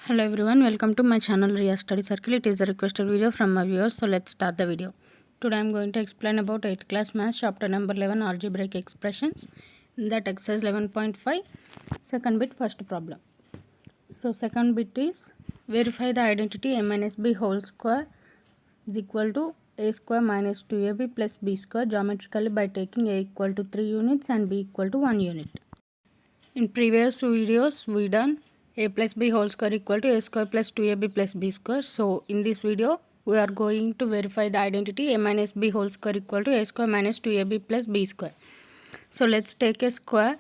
Hello everyone, welcome to my channel Ria Study Circle. It is a requested video from my viewers, so let's start the video. Today I am going to explain about 8th class maths chapter number 11 algebraic expressions. In that exercise 11.5 second bit first problem. So second bit is verify the identity a minus b whole square is equal to a square minus 2ab plus b square geometrically by taking a equal to 3 units and b equal to 1 unit. In previous videos we done a plus b whole square equal to a square plus 2ab plus b square. So in this video we are going to verify the identity a minus b whole square equal to a square minus 2ab plus b square. So let's take a square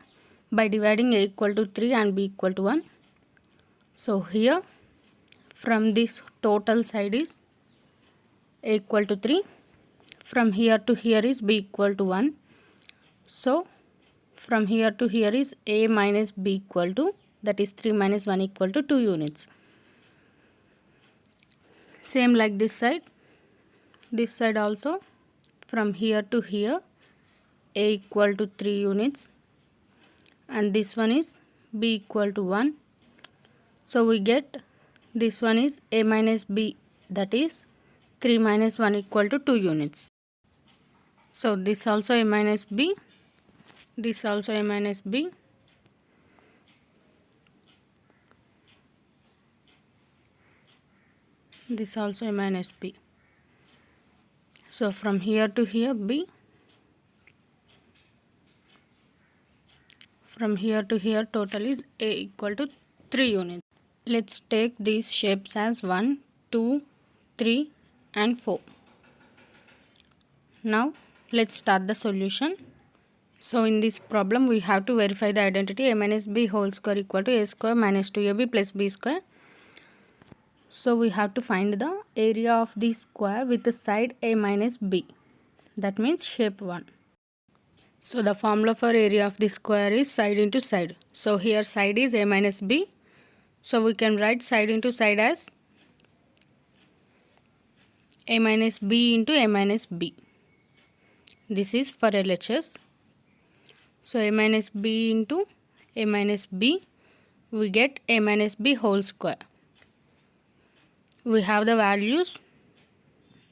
by dividing a equal to 3 and b equal to 1. So here from this total side is a equal to 3. From here to here is b equal to 1. So from here to here is a minus b equal to, that is 3 minus 1 equal to 2 units. Same like this side also from here to here a equal to 3 units and this one is b equal to 1. So we get this one is a minus b, that is 3 minus 1 equal to 2 units. So this also a minus b, this also a minus b. This also a minus b. So from here to here b, from here to here total is a equal to 3 units. Let's take these shapes as 1, 2, 3 and 4. Now let's start the solution. So in this problem we have to verify the identity a minus b whole square equal to a square minus 2ab plus b square. So we have to find the area of the square with the side a minus b, that means shape 1. So the formula for area of the square is side into side. So here side is a minus b, so we can write side into side as a minus b into a minus b. This is for LHS. So a minus b into a minus b, we get a minus b whole square. We have the values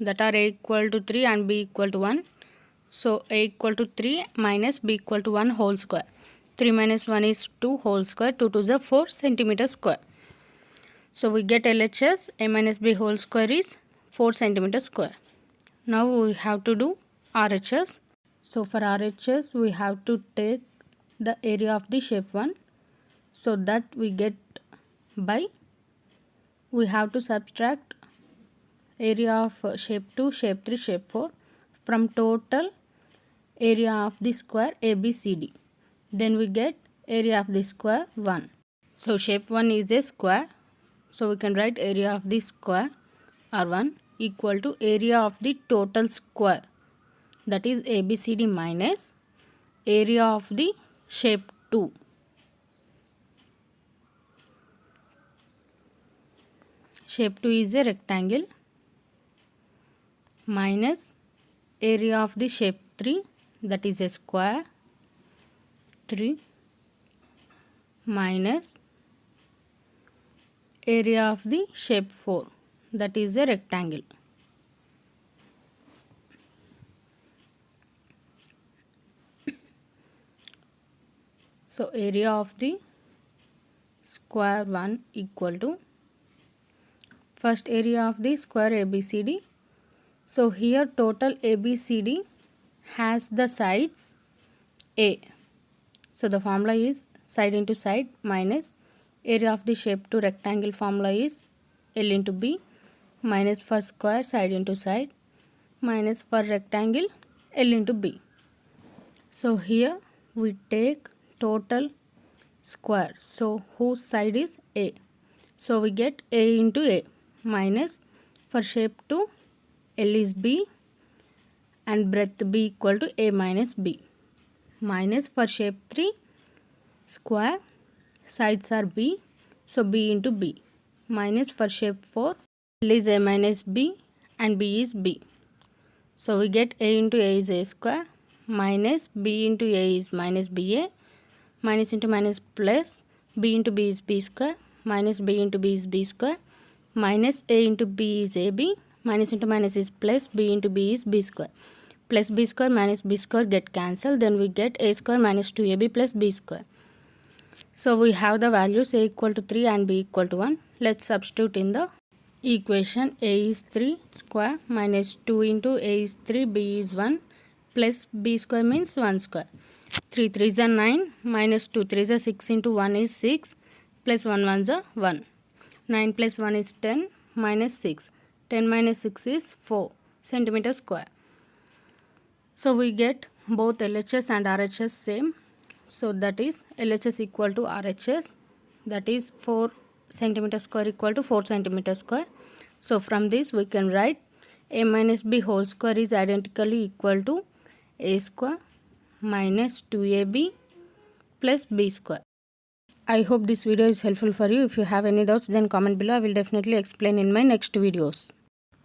that are a equal to 3 and b equal to 1. So a equal to 3 minus b equal to 1 whole square. 3 minus 1 is 2 whole square, 2 to the 4 centimeter square. So we get LHS a minus b whole square is 4 centimeter square. Now we have to do RHS. So for RHS we have to take the area of the shape 1. So that we get by, we have to subtract area of shape 2, shape 3, shape 4 from total area of the square ABCD. Then we get area of the square 1. So shape 1 is a square. So we can write area of the square R1 equal to area of the total square, that is ABCD minus area of the shape 2. Shape 2 is a rectangle minus area of the shape 3, that is a square 3 minus area of the shape 4, that is a rectangle. So area of the square 1 equal to first area of the square ABCD. So here total ABCD has the sides A. So the formula is side into side minus area of the shape 2 rectangle, formula is L into B, minus for square side into side minus for rectangle L into B. So here we take total square, so whose side is A. So we get A into A minus for shape 2 L is B and breadth B equal to A minus B, minus for shape 3 square sides are B, so B into B, minus for shape 4 L is A minus B and B is B. So we get A into A is A square minus B into A is minus BA, minus into minus plus b into b is b square minus b into b is b square, minus a into b is ab, minus into minus is plus, b into b is b square. Plus b square minus b square get cancelled, then we get a square minus 2ab plus b square. So we have the values a equal to 3 and b equal to 1. Let's substitute in the equation. A is 3 square minus 2 into a is 3, b is 1 plus b square means 1 square. 3 3s are 9 minus 2 3s are 6 into 1 is 6 plus 1 1s are 1. 9 plus 1 is 10 minus 6. 10 minus 6 is 4 centimeter square. So we get both LHS and RHS same. So that is LHS equal to RHS, that is 4 centimeter square equal to 4 centimeter square. So from this we can write a minus b whole square is identically equal to a square minus 2ab plus b square. I hope this video is helpful for you. If you have any doubts then comment below. I will definitely explain in my next videos.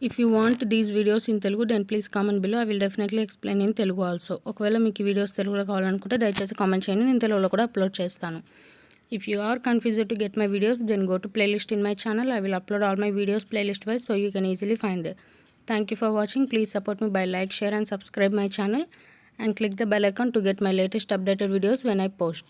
If you want these videos in Telugu then please comment below. I will definitely explain in Telugu also. ఒకవేళ మీకు ఈ videos తెలుగులో కావాలనుకుంటే దయచేసి comment చేయండి, నేను తెలుగులో కూడా అప్లోడ్ చేస్తాను. If you are confused to get my videos then go to playlist in my channel. I will upload all my videos playlist wise so you can easily find it. Thank you for watching. Please support me by like, share and subscribe my channel and click the bell icon to get my latest updated videos when I post.